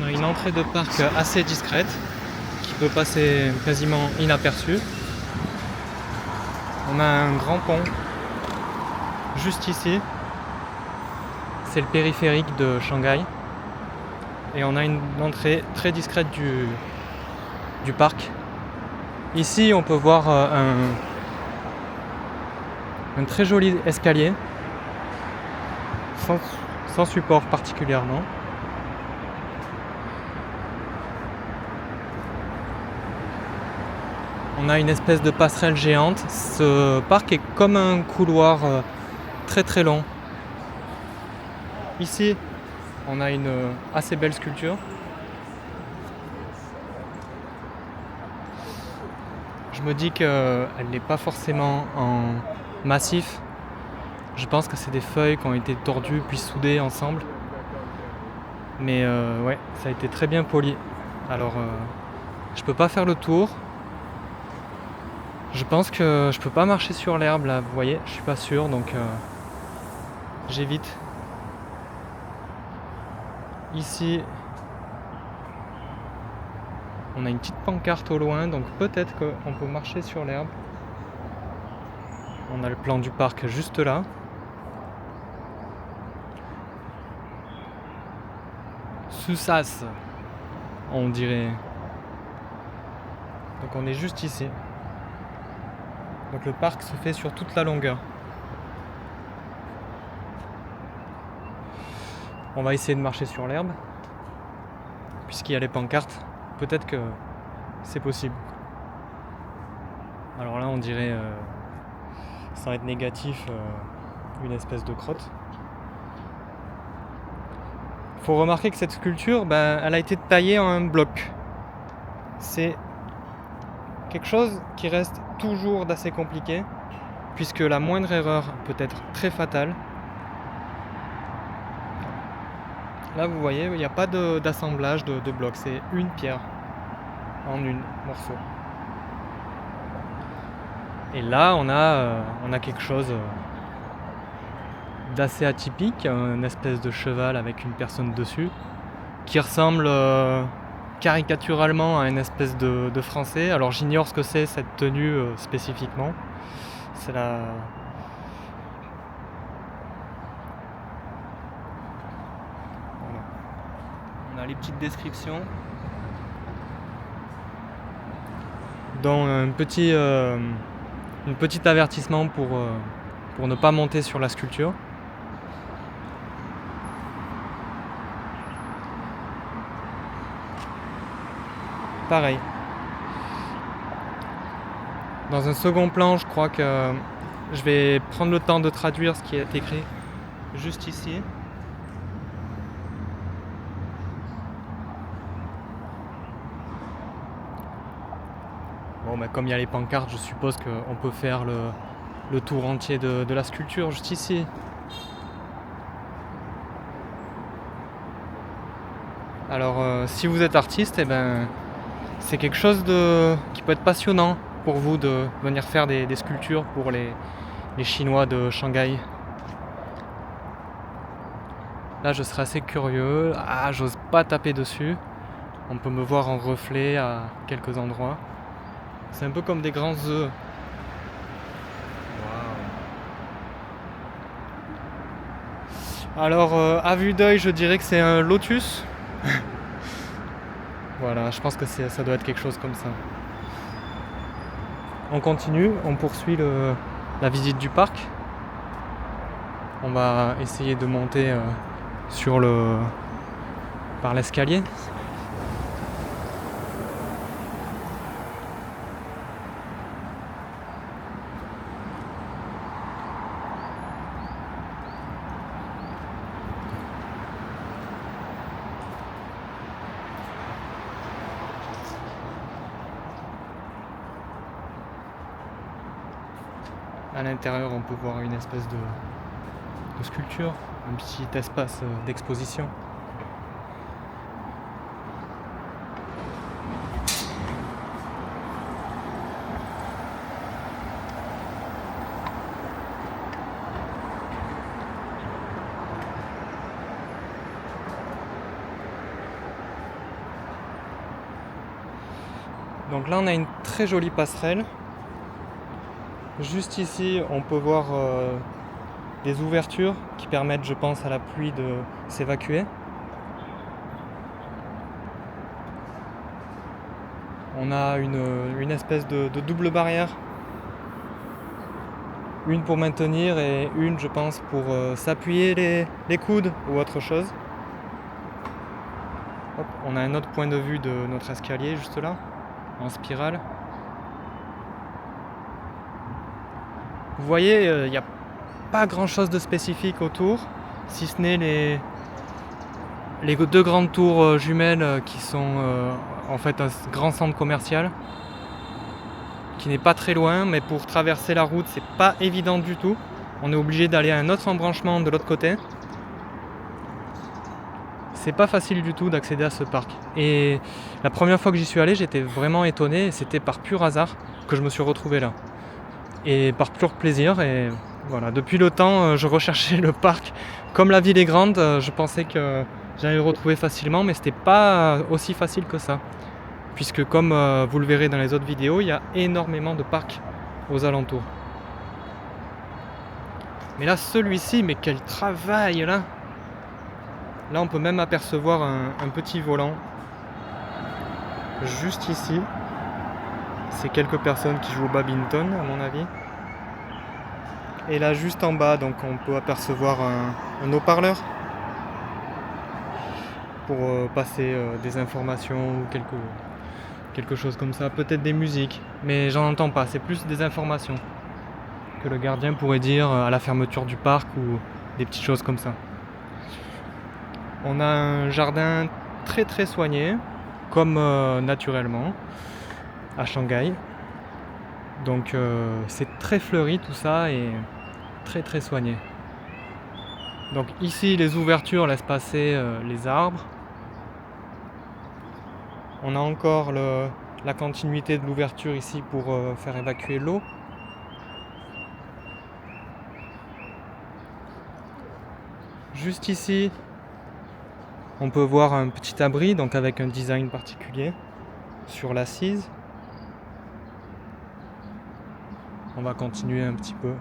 a une entrée de parc assez discrète qui peut passer quasiment inaperçue. On a un grand pont juste ici. C'est le périphérique de Shanghai. Et on a une entrée très discrète du parc. Ici, on peut voir un très joli escalier, sans support particulièrement. On a une espèce de passerelle géante. Ce parc est comme un couloir très très long. Ici, on a une assez belle sculpture. Je me dis qu'elle n'est pas forcément en massif. Je pense que c'est des feuilles qui ont été tordues puis soudées ensemble. Mais ouais, ça a été très bien poli. Alors, je peux pas faire le tour. Je pense que je peux pas marcher sur l'herbe là, vous voyez, je suis pas sûr, donc j'évite. Ici, on a une petite pancarte au loin, donc peut-être qu'on peut marcher sur l'herbe. On a le plan du parc juste là. Susas, on dirait. Donc on est juste ici. Donc le parc se fait sur toute la longueur. On va essayer de marcher sur l'herbe. Puisqu'il y a les pancartes, peut-être que c'est possible. Alors là on dirait, sans être négatif, une espèce de crotte. Faut remarquer que cette sculpture, elle a été taillée en un bloc. C'est quelque chose qui reste toujours d'assez compliqué, puisque la moindre erreur peut être très fatale. Là, vous voyez, il n'y a pas d'assemblage de blocs, c'est une pierre en une morceau. Et là, on a quelque chose d'assez atypique, une espèce de cheval avec une personne dessus, qui ressemble caricaturalement à une espèce de français. Alors j'ignore ce que c'est cette tenue spécifiquement. C'est la... Voilà. On a les petites descriptions, dont un petit avertissement pour ne pas monter sur la sculpture. Pareil. Dans un second plan, je crois que je vais prendre le temps de traduire ce qui est écrit juste ici. Bon, comme il y a les pancartes, je suppose qu'on peut faire le tour entier de la sculpture juste ici. Alors, si vous êtes artiste, c'est quelque chose qui peut être passionnant pour vous de venir faire des sculptures pour les Chinois de Shanghai. Là, je serais assez curieux. Ah, j'ose pas taper dessus. On peut me voir en reflet à quelques endroits. C'est un peu comme des grands œufs. Wow. Alors, à vue d'œil, je dirais que c'est un lotus. Voilà, je pense que ça doit être quelque chose comme ça. On continue, on poursuit la visite du parc. On va essayer de monter par l'escalier. À l'intérieur, on peut voir une espèce de sculpture, un petit espace d'exposition. Donc là on a une très jolie passerelle. Juste ici on peut voir des ouvertures qui permettent, je pense, à la pluie de s'évacuer. On a une espèce de double barrière. Une pour maintenir et une, je pense, pour s'appuyer les coudes ou autre chose. Hop, on a un autre point de vue de notre escalier juste là, en spirale. Vous voyez, il n'y a pas grand chose de spécifique autour, si ce n'est les deux grandes tours jumelles qui sont en fait un grand centre commercial qui n'est pas très loin, mais pour traverser la route c'est pas évident du tout. On est obligé d'aller à un autre embranchement de l'autre côté. C'est pas facile du tout d'accéder à ce parc. Et la première fois que j'y suis allé, j'étais vraiment étonné, et c'était par pur hasard que je me suis retrouvé là. Et par pur plaisir, et voilà, depuis le temps je recherchais le parc. Comme la ville est grande, je pensais que j'allais le retrouver facilement, mais c'était pas aussi facile que ça. Puisque comme vous le verrez dans les autres vidéos, il y a énormément de parcs aux alentours. Mais là, celui-ci, mais quel travail là! Là, on peut même apercevoir un petit volant. Juste ici. C'est quelques personnes qui jouent au badminton, à mon avis. Et là, juste en bas, donc on peut apercevoir un haut-parleur pour passer des informations ou quelque chose comme ça. Peut-être des musiques, mais j'en entends pas. C'est plus des informations que le gardien pourrait dire à la fermeture du parc ou des petites choses comme ça. On a un jardin très très soigné, comme naturellement, à Shanghai. Donc c'est très fleuri tout ça et très très soigné. Donc ici les ouvertures laissent passer les arbres. On a encore la continuité de l'ouverture ici pour faire évacuer l'eau. Juste ici, on peut voir un petit abri, donc avec un design particulier sur l'assise. On va continuer un petit peu.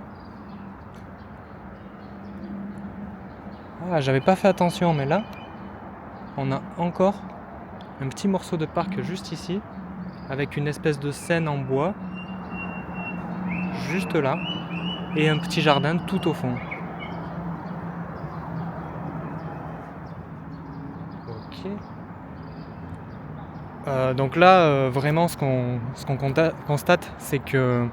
Ah, j'avais pas fait attention, mais là, on a encore un petit morceau de parc juste ici, avec une espèce de scène en bois, juste là, et un petit jardin tout au fond. Ok. Donc là, vraiment, ce qu'on constate, c'est que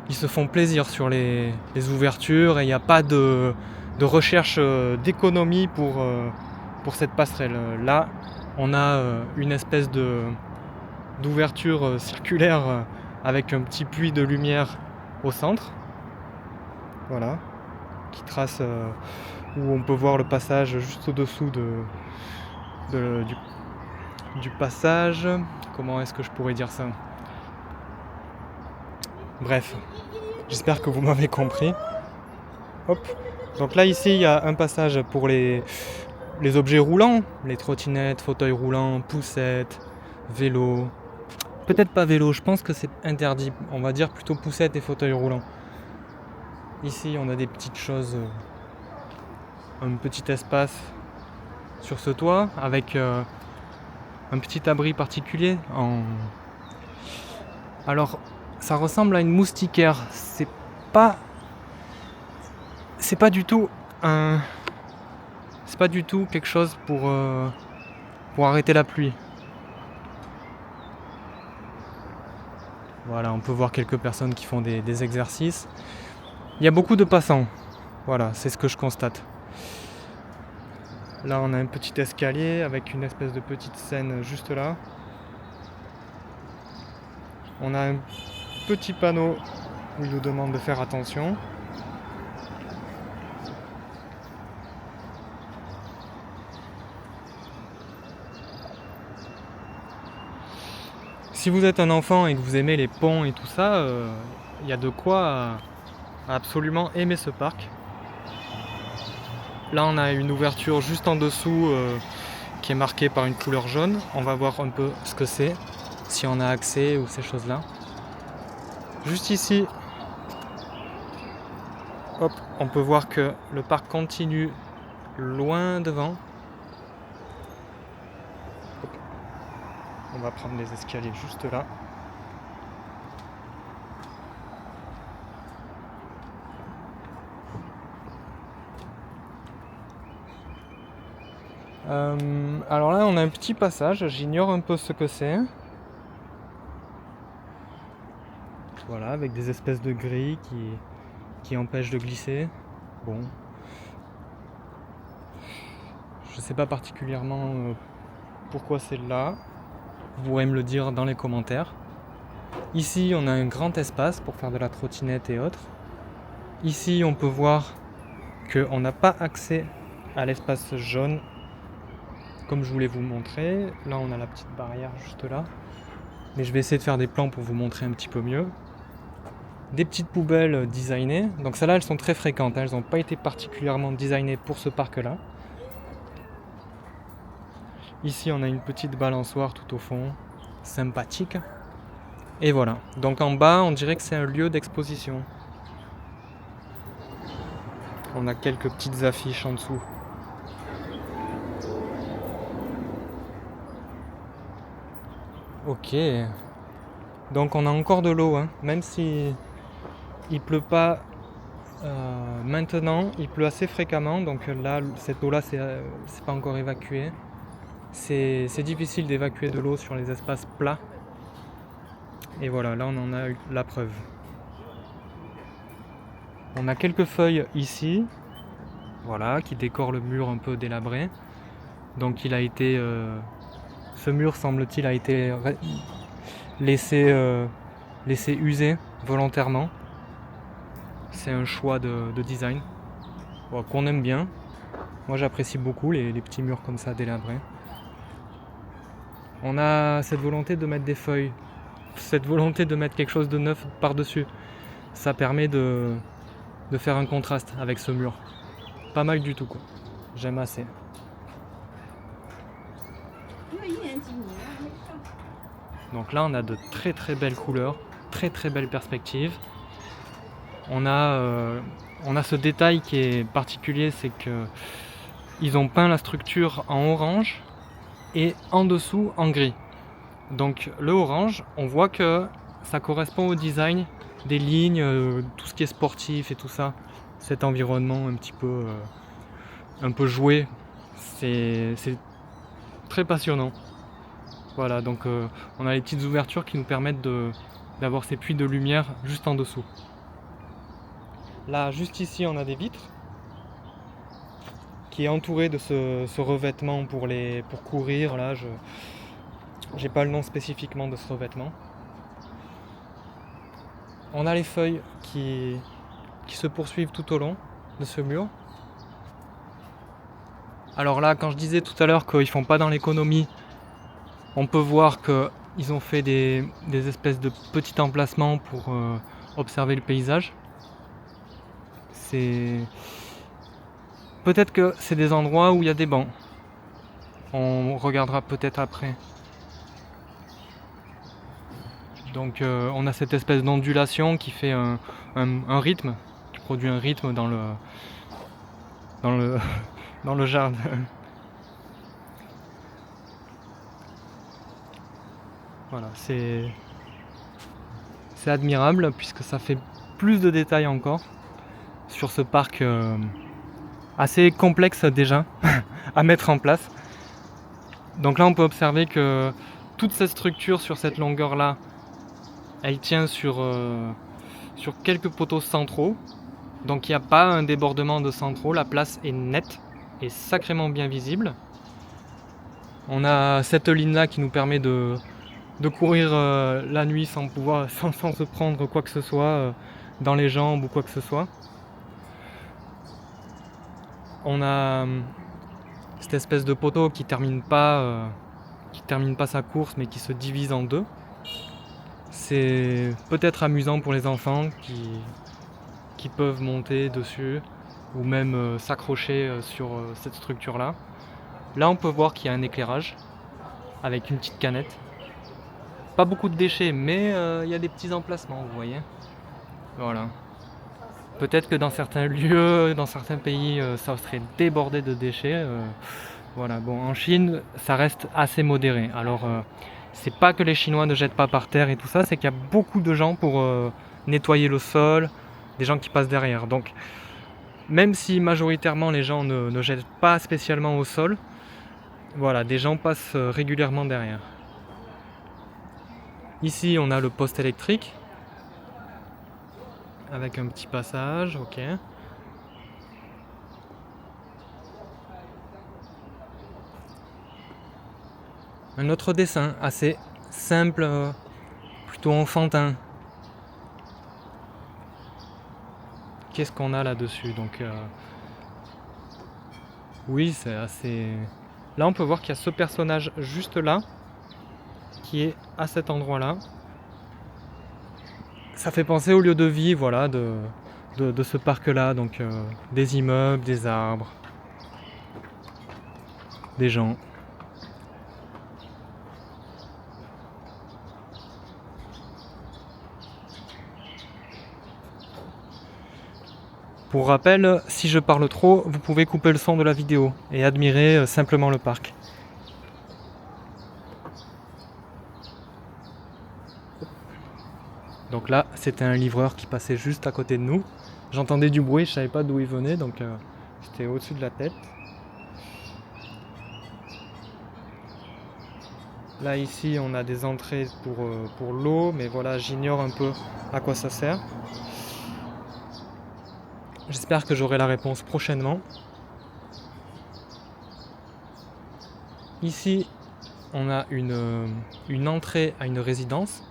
ils se font plaisir sur les ouvertures et il n'y a pas de recherche d'économie pour cette passerelle. Là, on a une espèce d'ouverture circulaire avec un petit puits de lumière au centre. Voilà, qui trace où on peut voir le passage juste au-dessous du passage. Comment est-ce que je pourrais dire ça? Bref, j'espère que vous m'avez compris. Hop. Donc là ici il y a un passage pour les objets roulants, les trottinettes, fauteuils roulants, poussettes, vélos. Peut-être pas vélo, je pense que c'est interdit. On va dire plutôt poussettes et fauteuils roulants. Ici on a des petites choses, un petit espace sur ce toit avec un petit abri particulier. Alors ça ressemble à une moustiquaire. C'est pas du tout quelque chose pour arrêter la pluie. Voilà, on peut voir quelques personnes qui font des exercices. Il y a beaucoup de passants. Voilà, c'est ce que je constate. Là, on a un petit escalier avec une espèce de petite scène juste là. On a un petit panneau où il nous demande de faire attention. Si vous êtes un enfant et que vous aimez les ponts et tout ça, il y a de quoi absolument aimer ce parc. Là on a une ouverture juste en dessous qui est marquée par une couleur jaune. On va voir un peu ce que c'est. si on a accès ou ces choses-là. Juste ici, hop, on peut voir que le parc continue loin devant. Hop. On va prendre les escaliers juste là. Alors là, on a un petit passage, j'ignore un peu ce que c'est. Voilà, avec des espèces de grilles qui empêchent de glisser. Bon. Je sais pas particulièrement pourquoi c'est là. Vous pourrez me le dire dans les commentaires. Ici, on a un grand espace pour faire de la trottinette et autres. Ici, on peut voir qu'on n'a pas accès à l'espace jaune comme je voulais vous montrer. Là, on a la petite barrière juste là. Mais je vais essayer de faire des plans pour vous montrer un petit peu mieux. Des petites poubelles designées. Donc celles-là, elles sont très fréquentes. Elles n'ont pas été particulièrement designées pour ce parc-là. Ici, on a une petite balançoire tout au fond. Sympathique. Et voilà. Donc en bas, on dirait que c'est un lieu d'exposition. On a quelques petites affiches en dessous. Ok. Donc on a encore de l'eau, hein. Même si il pleut pas maintenant, il pleut assez fréquemment. Donc là, cette eau-là, c'est pas encore évacué. C'est difficile d'évacuer de l'eau sur les espaces plats. Et voilà, là on en a eu la preuve. On a quelques feuilles ici, voilà, qui décorent le mur un peu délabré. Donc il a été, ce mur semble-t-il a été laissé user volontairement. C'est un choix de design qu'on aime bien. Moi j'apprécie beaucoup les petits murs comme ça délabrés. On a cette volonté de mettre des feuilles, cette volonté de mettre quelque chose de neuf par-dessus. Ça permet de faire un contraste avec ce mur. Pas mal du tout quoi. J'aime assez. Donc là on a de très très belles couleurs, très très belles perspectives. On a ce détail qui est particulier, c'est que ils ont peint la structure en orange et en dessous en gris. Donc le orange, on voit que ça correspond au design des lignes, tout ce qui est sportif et tout ça. Cet environnement un peu joué, c'est très passionnant. Voilà, donc on a les petites ouvertures qui nous permettent d'avoir ces puits de lumière juste en dessous. Là, juste ici, on a des vitres qui est entouré de ce revêtement pour courir. Là, j'ai pas le nom spécifiquement de ce revêtement. On a les feuilles qui se poursuivent tout au long de ce mur. Alors là, quand je disais tout à l'heure qu'ils font pas dans l'économie, on peut voir qu'ils ont fait des espèces de petits emplacements pour observer le paysage. Peut-être que c'est des endroits où il y a des bancs. On regardera peut-être après. Donc on a cette espèce d'ondulation qui fait un rythme, qui produit un rythme dans le jardin. Voilà, c'est admirable puisque ça fait plus de détails encore sur ce parc assez complexe déjà à mettre en place. Donc là on peut observer que toute cette structure sur cette longueur là, elle tient sur quelques poteaux centraux. Donc il n'y a pas un débordement de centraux, la place est nette et sacrément bien visible. On a cette ligne là qui nous permet de courir la nuit sans se prendre quoi que ce soit dans les jambes ou quoi que ce soit. On a cette espèce de poteau qui termine pas sa course mais qui se divise en deux. C'est peut-être amusant pour les enfants qui peuvent monter dessus ou même s'accrocher sur cette structure là. Là on peut voir qu'il y a un éclairage avec une petite canette. pas beaucoup de déchets, mais il y a des petits emplacements, vous voyez. Voilà. Peut-être que dans certains lieux, dans certains pays, ça serait débordé de déchets. Voilà, bon, en Chine, ça reste assez modéré. Alors, c'est pas que les Chinois ne jettent pas par terre et tout ça, c'est qu'il y a beaucoup de gens pour nettoyer le sol, des gens qui passent derrière. Donc, même si majoritairement les gens ne jettent pas spécialement au sol, voilà, des gens passent régulièrement derrière. Ici, on a le poste électrique avec un petit passage, ok. Un autre dessin assez simple, plutôt enfantin. Qu'est-ce qu'on a là-dessus? Donc, oui, c'est assez. Là, on peut voir qu'il y a ce personnage juste là, qui est à cet endroit-là. Ça fait penser au lieu de vie, voilà, de ce parc-là. Donc, des immeubles, des arbres, des gens. Pour rappel, si je parle trop, vous pouvez couper le son de la vidéo et admirer simplement le parc. Donc là, c'était un livreur qui passait juste à côté de nous. J'entendais du bruit, je savais pas d'où il venait, donc c'était au-dessus de la tête. Là ici, on a des entrées pour l'eau, mais voilà, j'ignore un peu à quoi ça sert. J'espère que j'aurai la réponse prochainement. Ici, on a une entrée à une résidence.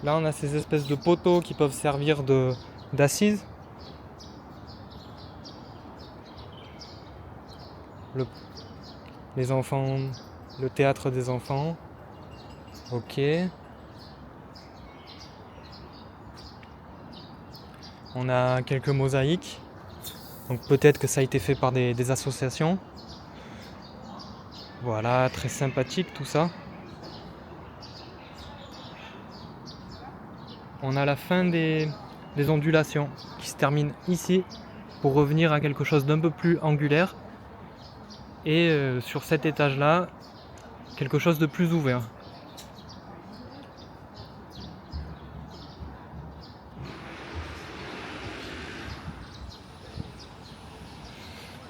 Là, on a ces espèces de poteaux qui peuvent servir d'assises. Les enfants, le théâtre des enfants. Ok. On a quelques mosaïques. Donc peut-être que ça a été fait par des associations. Voilà, très sympathique tout ça. On a la fin des ondulations qui se terminent ici pour revenir à quelque chose d'un peu plus angulaire. Et sur cet étage-là, quelque chose de plus ouvert.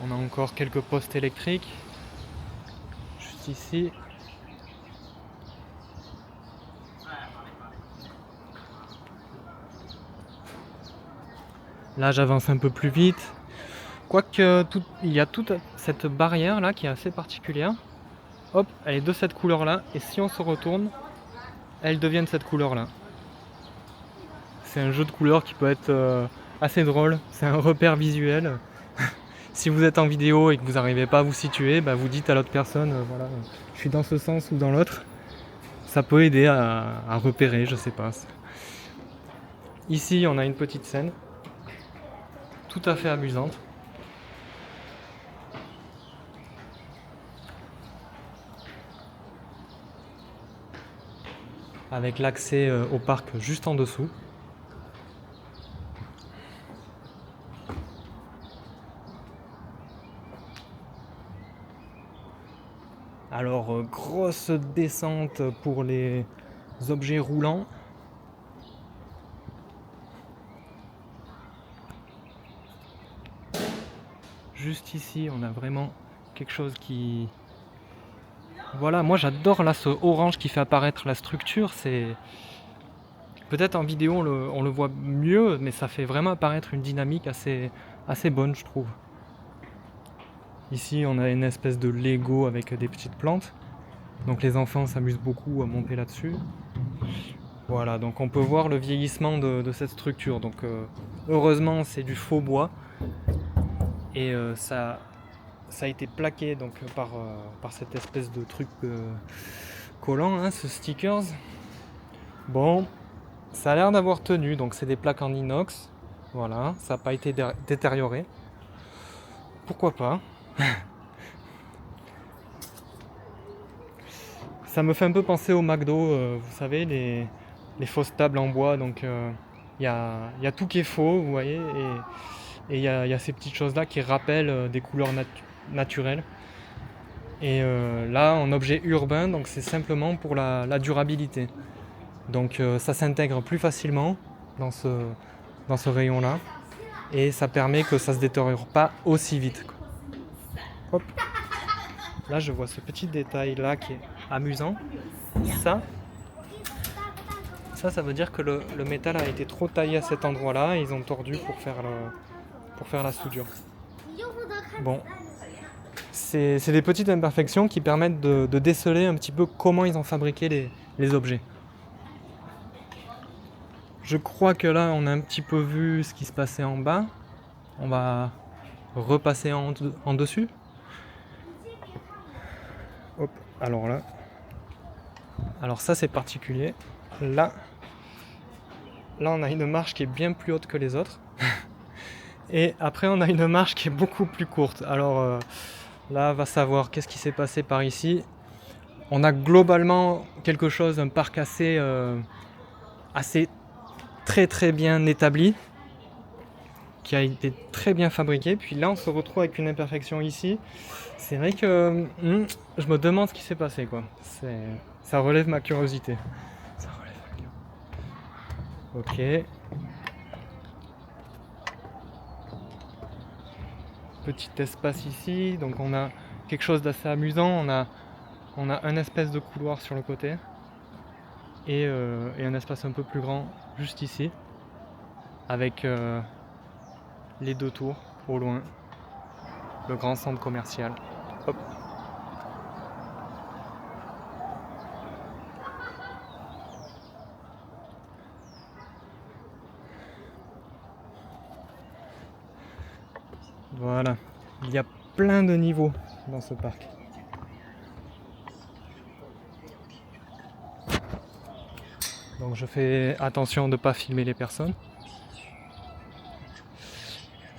On a encore quelques postes électriques, juste ici. Là, j'avance un peu plus vite. Quoique, il y a toute cette barrière là qui est assez particulière. Hop, elle est de cette couleur là. Et si on se retourne, elle devient de cette couleur là. C'est un jeu de couleurs qui peut être assez drôle. C'est un repère visuel. Si vous êtes en vidéo et que vous n'arrivez pas à vous situer, bah vous dites à l'autre personne, voilà, je suis dans ce sens ou dans l'autre. Ça peut aider à repérer, je sais pas. Ici, on a une petite scène, tout à fait amusante. Avec l'accès au parc juste en dessous. Alors, grosse descente pour les objets roulants. Juste ici, on a vraiment quelque chose qui... Voilà, moi j'adore là ce orange qui fait apparaître la structure. C'est peut-être en vidéo on le voit mieux, mais ça fait vraiment apparaître une dynamique assez bonne, je trouve. Ici, on a une espèce de Lego avec des petites plantes. Donc les enfants s'amusent beaucoup à monter là-dessus. Voilà, donc on peut voir le vieillissement de cette structure. Donc heureusement, c'est du faux bois. Et ça a été plaqué donc, par cette espèce de truc collant, hein, ce stickers. Bon, ça a l'air d'avoir tenu. Donc c'est des plaques en inox. Voilà, ça n'a pas été détérioré. pourquoi pas. Ça me fait un peu penser au McDo, vous savez, les fausses tables en bois. Donc il y a tout qui est faux, vous voyez, et il y a ces petites choses-là qui rappellent des couleurs naturelles. Et là, en objet urbain, donc c'est simplement pour la durabilité. Donc ça s'intègre plus facilement dans ce rayon-là. Et ça permet que ça ne se détériore pas aussi vite, quoi. Hop. Là, je vois ce petit détail-là qui est amusant. Ça veut dire que le métal a été trop taillé à cet endroit-là et ils ont tordu pour faire la soudure. Bon, c'est des petites imperfections qui permettent de déceler un petit peu comment ils ont fabriqué les objets. Je crois que là, on a un petit peu vu ce qui se passait en bas. On va repasser en dessus. Hop, alors là. Alors ça, c'est particulier. Là, on a une marche qui est bien plus haute que les autres. Et après, on a une marche qui est beaucoup plus courte. Alors là, va savoir qu'est-ce qui s'est passé par ici. On a globalement quelque chose, un parc assez très très bien établi, qui a été très bien fabriqué. Puis là, on se retrouve avec une imperfection ici. C'est vrai que je me demande ce qui s'est passé, quoi. Ça relève ma curiosité. Ok. Petit espace ici. Donc on a quelque chose d'assez amusant. On a un espèce de couloir sur le côté. Et un espace un peu plus grand juste ici. Avec les deux tours au loin. Le grand centre commercial. Hop. Voilà, il y a plein de niveaux dans ce parc. Donc je fais attention de ne pas filmer les personnes.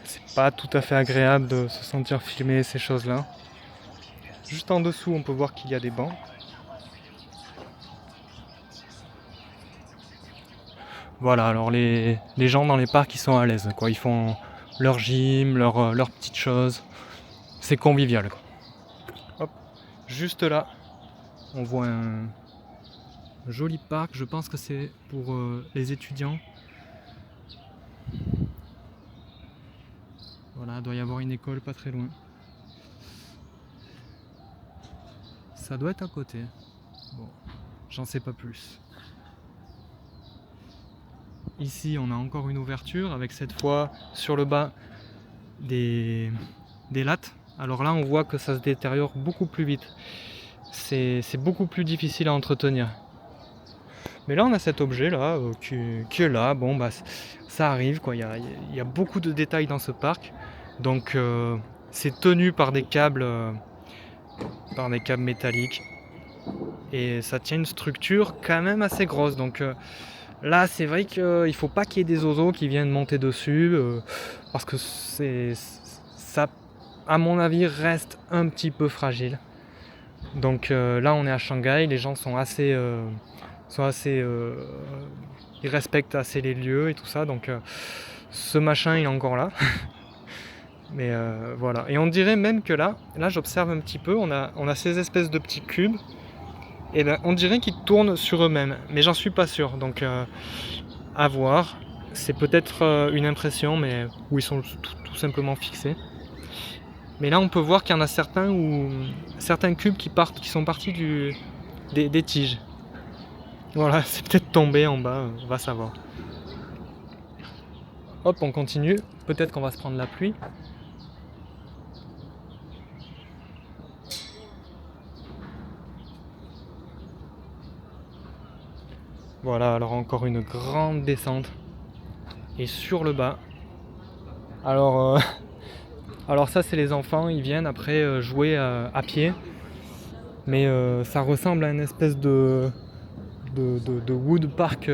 C'est pas tout à fait agréable de se sentir filmé, ces choses-là. Juste en dessous, on peut voir qu'il y a des bancs. Voilà, alors les gens dans les parcs, ils sont à l'aise, quoi. Ils font leur gym, leurs petites choses. C'est convivial, quoi. Hop, juste là, on voit un joli parc. Je pense que c'est pour les étudiants. Voilà, il doit y avoir une école pas très loin. Ça doit être à côté. Bon, j'en sais pas plus. Ici, on a encore une ouverture avec cette fois sur le bas des lattes. Alors là, on voit que ça se détériore beaucoup plus vite. C'est beaucoup plus difficile à entretenir. Mais là, on a cet objet là qui est là. Bon, bah, ça arrive, quoi. Il y a beaucoup de détails dans ce parc. Donc, c'est tenu par des câbles métalliques. Et ça tient une structure quand même assez grosse. Donc, là, c'est vrai qu'il ne faut pas qu'il y ait des oiseaux qui viennent monter dessus, parce que ça, à mon avis, reste un petit peu fragile. Donc là, on est à Shanghai, les gens sont assez, ils respectent assez les lieux et tout ça. Donc ce machin, il est encore là. Mais voilà. Et on dirait même que là, j'observe un petit peu, on a ces espèces de petits cubes. Et ben, on dirait qu'ils tournent sur eux-mêmes, mais j'en suis pas sûr, donc à voir. C'est peut-être une impression, mais où ils sont tout simplement fixés. Mais là, on peut voir qu'il y en a certains cubes qui sont partis des tiges. Voilà, c'est peut-être tombé en bas, on va savoir. Hop, on continue. Peut-être qu'on va se prendre la pluie. Voilà, alors encore une grande descente. Et sur le bas, alors ça, c'est les enfants, ils viennent après jouer à pied. Mais ça ressemble à une espèce de wood park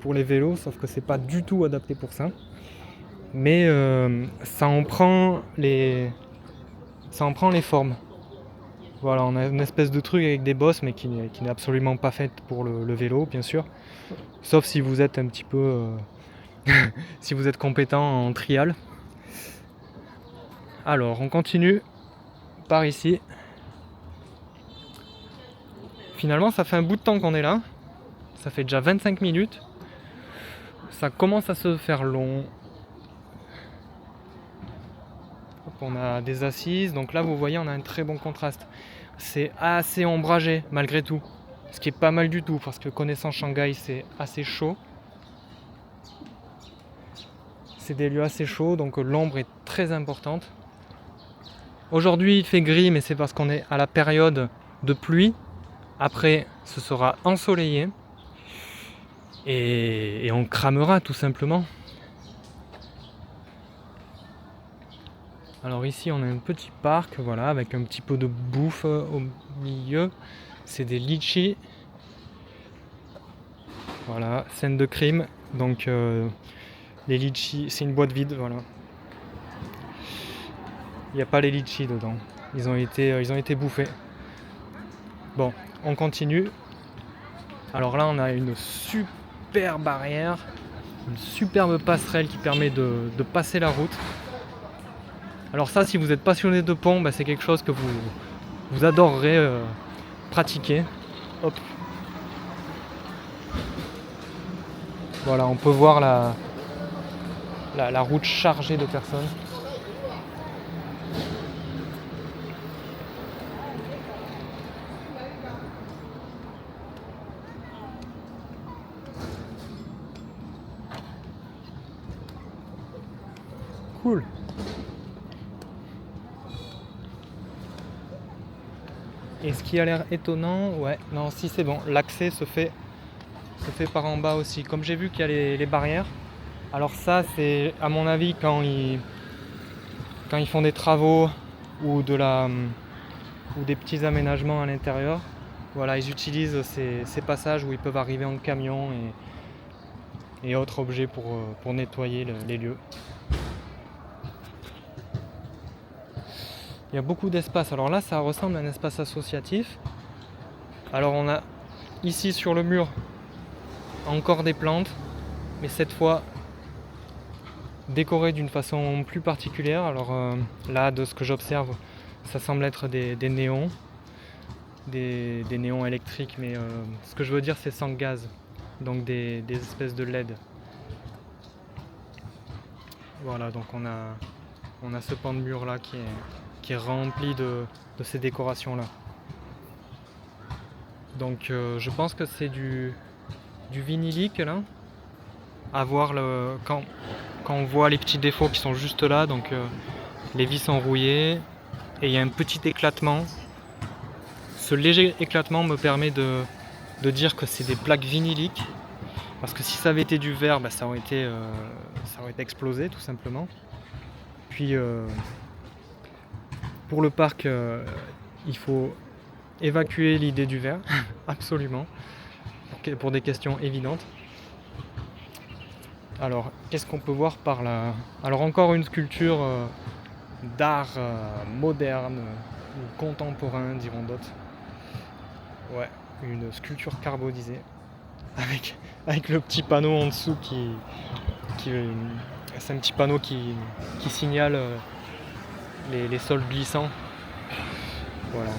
pour les vélos, sauf que c'est pas du tout adapté pour ça. Mais ça en prend les ça en prend les formes. Voilà, on a une espèce de truc avec des bosses, mais qui n'est absolument pas faite pour le vélo, bien sûr. Sauf si vous êtes un petit peu... si vous êtes compétent en trial. Alors, on continue par ici. Finalement, ça fait un bout de temps qu'on est là. Ça fait déjà 25 minutes. Ça commence à se faire long. Hop, on a des assises. Donc là, vous voyez, on a un très bon contraste. C'est assez ombragé, malgré tout. Ce qui est pas mal du tout, parce que connaissant Shanghai, c'est assez chaud. C'est des lieux assez chauds, donc l'ombre est très importante. Aujourd'hui, il fait gris, mais c'est parce qu'on est à la période de pluie. Après, ce sera ensoleillé. Et on cramera tout simplement. Alors ici, on a un petit parc, voilà, avec un petit peu de bouffe au milieu. C'est des litchis. Voilà, scène de crime. Donc les litchis, c'est une boîte vide, voilà. Il n'y a pas les litchis dedans. Ils ont été bouffés. Bon, on continue. Alors là, on a une super barrière, une superbe passerelle qui permet de passer la route. Alors ça, si vous êtes passionné de pont, c'est quelque chose que vous adorerez pratiquer. Hop. Voilà, on peut voir la route chargée de personnes. Cool. Et ce qui a l'air étonnant, ouais, non, si c'est bon, l'accès se fait par en bas aussi. Comme j'ai vu qu'il y a les barrières, alors ça c'est à mon avis quand ils font des travaux ou des petits aménagements à l'intérieur, voilà, ils utilisent ces passages où ils peuvent arriver en camion et autres objets pour nettoyer les lieux. Il y a beaucoup d'espace. Alors là, ça ressemble à un espace associatif. Alors on a ici sur le mur encore des plantes, mais cette fois décorées d'une façon plus particulière. Alors là, de ce que j'observe, ça semble être des néons, des néons électriques, mais ce que je veux dire, c'est sans gaz, donc des espèces de LED. Voilà, donc on a ce pan de mur là qui est rempli de ces décorations là. Donc je pense que c'est du vinylique là. À voir quand on voit les petits défauts qui sont juste là, donc les vis sont rouillées et il y a un petit éclatement. Ce léger éclatement me permet de dire que c'est des plaques vinyliques, parce que si ça avait été du verre, ça aurait été explosé tout simplement. Puis pour le parc, il faut évacuer l'idée du verre, absolument, pour des questions évidentes. Alors, qu'est-ce qu'on peut voir par là? Alors encore une sculpture d'art moderne ou contemporain, diront d'autres. Ouais, une sculpture carbonisée avec le petit panneau en dessous qui c'est un petit panneau qui signale les sols glissants. Voilà,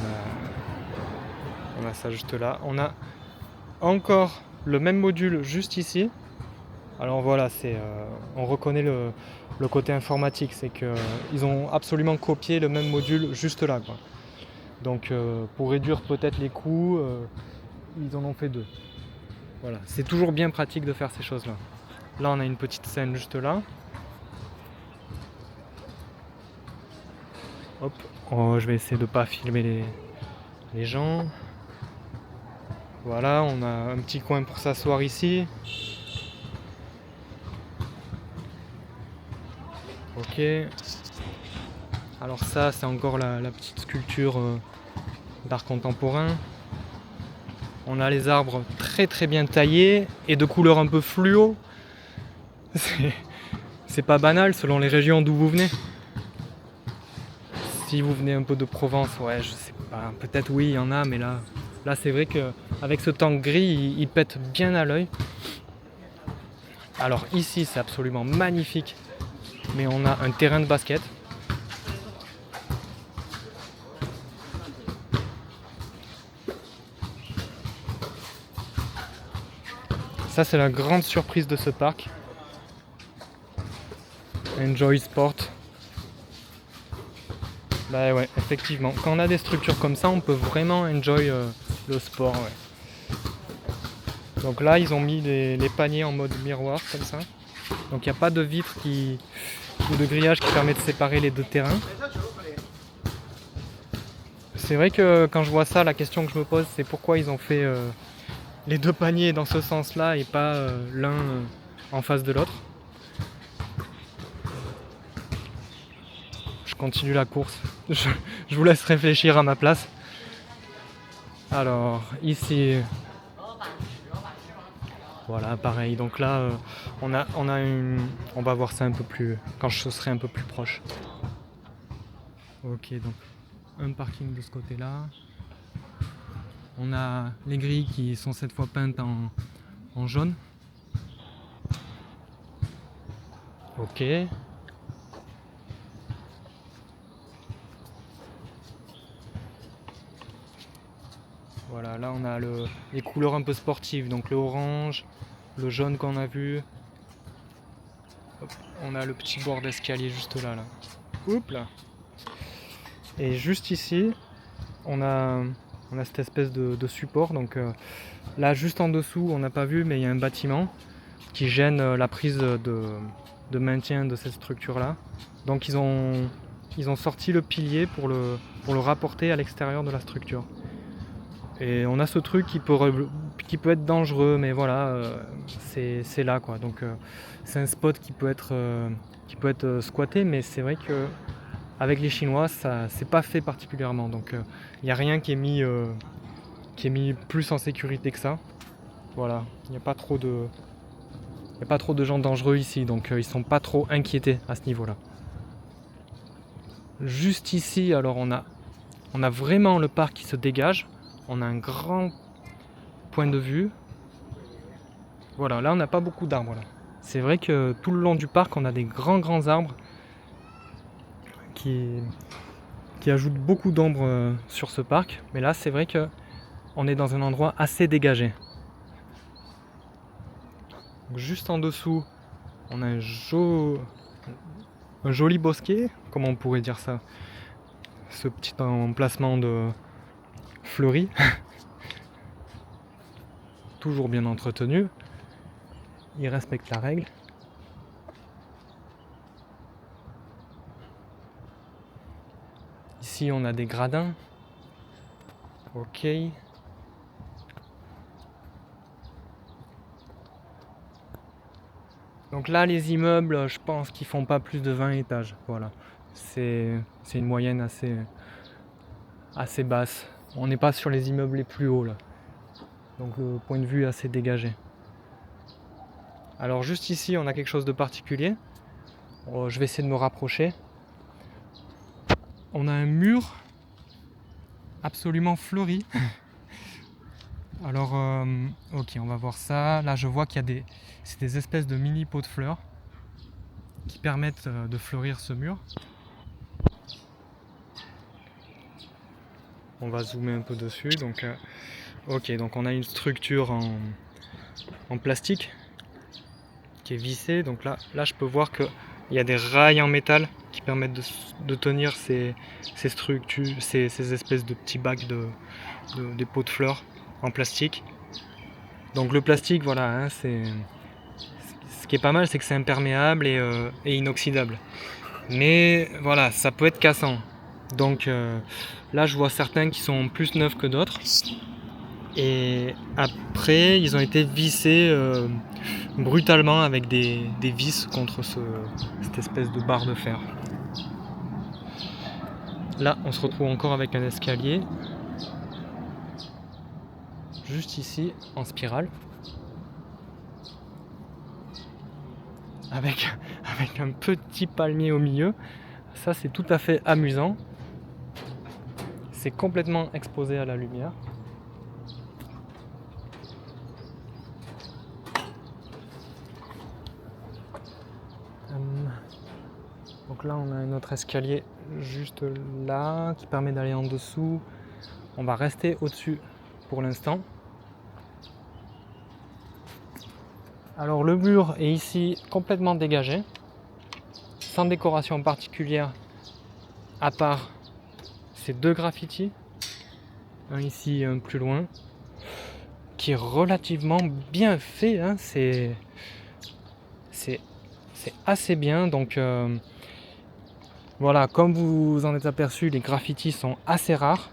on a ça juste là. On a encore le même module juste ici. Alors voilà, on reconnaît le côté informatique, c'est qu'ils ont absolument copié le même module juste là, quoi. Donc pour réduire peut-être les coûts, ils en ont fait 2. Voilà, c'est toujours bien pratique de faire ces choses-là. Là, on a une petite scène juste là. Hop, je vais essayer de ne pas filmer les gens. Voilà, on a un petit coin pour s'asseoir ici. Ok. Alors ça, c'est encore la petite sculpture d'art contemporain. On a les arbres très très bien taillés et de couleur un peu fluo. C'est pas banal selon les régions d'où vous venez. Si vous venez un peu de Provence, ouais, je sais pas, peut-être oui, il y en a, mais là c'est vrai qu'avec ce tank gris, il pète bien à l'œil. Alors ici, c'est absolument magnifique, mais on a un terrain de basket. Ça, c'est la grande surprise de ce parc. Enjoy Sport. Bah ouais, effectivement. Quand on a des structures comme ça, on peut vraiment enjoy le sport. Ouais. Donc là, ils ont mis les paniers en mode miroir, comme ça. Donc il n'y a pas de vitre ou de grillage qui permet de séparer les deux terrains. C'est vrai que quand je vois ça, la question que je me pose, c'est pourquoi ils ont fait les deux paniers dans ce sens-là et pas l'un en face de l'autre. Je continue la course. Je vous laisse réfléchir à ma place. Alors, ici, voilà, pareil. Donc là, on va voir ça un peu plus quand je serai un peu plus proche. Ok, donc un parking de ce côté-là. On a les grilles qui sont cette fois peintes en jaune. Ok. Voilà, là on a les couleurs un peu sportives, donc le orange, le jaune qu'on a vu. Hop, on a le petit bord d'escalier juste là. Oups là. Et juste ici, on a cette espèce de support. Donc là, juste en dessous, on n'a pas vu, mais il y a un bâtiment qui gêne la prise de maintien de cette structure-là. Donc ils ont sorti le pilier pour le rapporter à l'extérieur de la structure. Et on a ce truc qui peut être dangereux, mais voilà, c'est là quoi. Donc c'est un spot qui peut être squatté, mais c'est vrai que avec les Chinois, ça c'est pas fait particulièrement. Donc il n'y a rien qui est mis plus en sécurité que ça. Voilà, il n'y a pas trop de gens dangereux ici, donc ils sont pas trop inquiétés à ce niveau-là. Juste ici, alors on a vraiment le parc qui se dégage. On a un grand point de vue. Voilà, là on n'a pas beaucoup d'arbres. Là. C'est vrai que tout le long du parc, on a des grands arbres qui ajoutent beaucoup d'ombre sur ce parc. Mais là, c'est vrai que on est dans un endroit assez dégagé. Donc, juste en dessous, on a un joli bosquet, comment on pourrait dire ça, ce petit emplacement de fleuri, toujours bien entretenu, il respecte la règle. Ici on a des gradins, ok. Donc là les immeubles, je pense qu'ils font pas plus de 20 étages, voilà. C'est une moyenne assez basse. On n'est pas sur les immeubles les plus hauts là. Donc le point de vue est assez dégagé. Alors juste ici on a quelque chose de particulier. Je vais essayer de me rapprocher. On a un mur absolument fleuri. Alors ok, on va voir ça. Là je vois qu'il y a c'est des espèces de mini pots de fleurs qui permettent de fleurir ce mur. On va zoomer un peu dessus. Donc ok, donc on a une structure en plastique qui est vissée. Donc là je peux voir qu'il y a des rails en métal qui permettent de tenir ces structures, ces espèces de petits bacs des pots de fleurs en plastique. Donc le plastique, voilà, hein, ce qui est pas mal, c'est que c'est imperméable et inoxydable. Mais voilà, ça peut être cassant. Donc là, je vois certains qui sont plus neufs que d'autres. Et après, ils ont été vissés brutalement avec des vis contre cette espèce de barre de fer. Là, on se retrouve encore avec un escalier. Juste ici, en spirale. Avec un petit palmier au milieu. Ça, c'est tout à fait amusant. c'est complètement exposé à la lumière. Donc là on a un autre escalier juste là qui permet d'aller en dessous. On va rester au-dessus pour l'instant. Alors le mur est ici complètement dégagé, sans décoration particulière à part ces deux graffitis, un ici et un plus loin, qui est relativement bien fait, hein. C'est assez bien. Donc voilà, comme vous en êtes aperçu, les graffitis sont assez rares.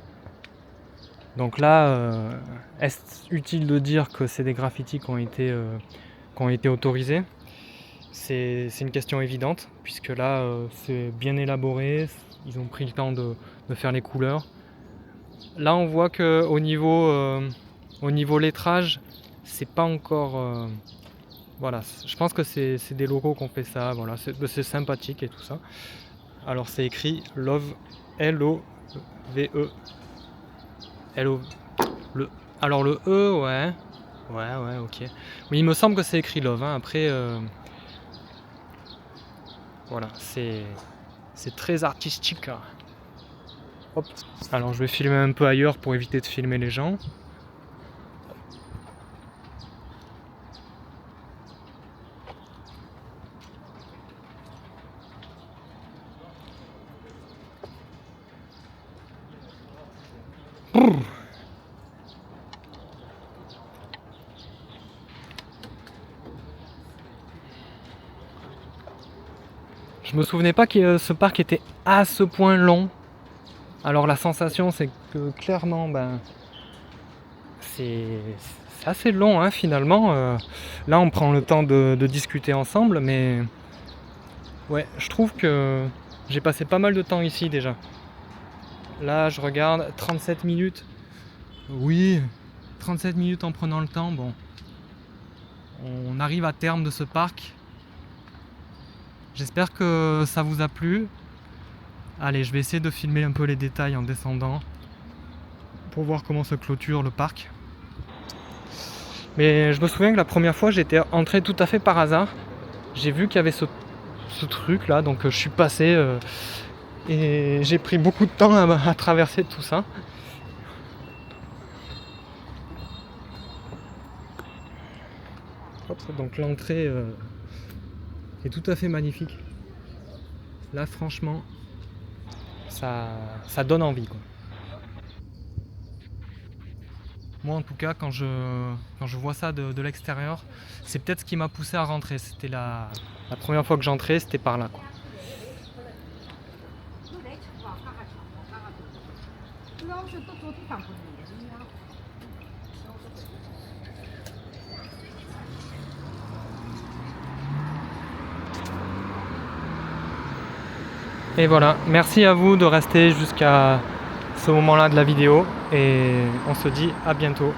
Donc là, est-ce utile de dire que c'est des graffitis qui ont été autorisés? C'est une question évidente, puisque là, c'est bien élaboré, ils ont pris le temps de faire les couleurs. Là, on voit qu'au niveau lettrage, c'est pas encore... voilà, je pense que c'est des locaux qui ont fait ça, voilà, c'est sympathique et tout ça. Alors c'est écrit Love, L-O-V-E. Alors le E, ouais, ok. Oui, il me semble que c'est écrit Love, hein. Après, voilà, c'est très artistique. Hop. Alors je vais filmer un peu ailleurs pour éviter de filmer les gens. Je me souvenais pas que ce parc était à ce point long. Alors la sensation c'est que clairement c'est assez long, hein, finalement. Là on prend le temps de discuter ensemble, mais ouais, je trouve que j'ai passé pas mal de temps ici déjà. Là je regarde 37 minutes. Oui, 37 minutes en prenant le temps. Bon, on arrive à terme de ce parc. J'espère que ça vous a plu. Allez, je vais essayer de filmer un peu les détails en descendant pour voir comment se clôture le parc. Mais je me souviens que la première fois j'étais entré tout à fait par hasard. J'ai vu qu'il y avait ce truc là, donc je suis passé et j'ai pris beaucoup de temps à traverser tout ça. Hop, donc l'entrée est tout à fait magnifique. Là franchement, ça donne envie, quoi. Moi en tout cas, quand je vois ça de l'extérieur, c'est peut-être ce qui m'a poussé à rentrer. C'était la première fois que j'entrais, c'était par là, quoi. Et voilà, merci à vous de rester jusqu'à ce moment-là de la vidéo et on se dit à bientôt.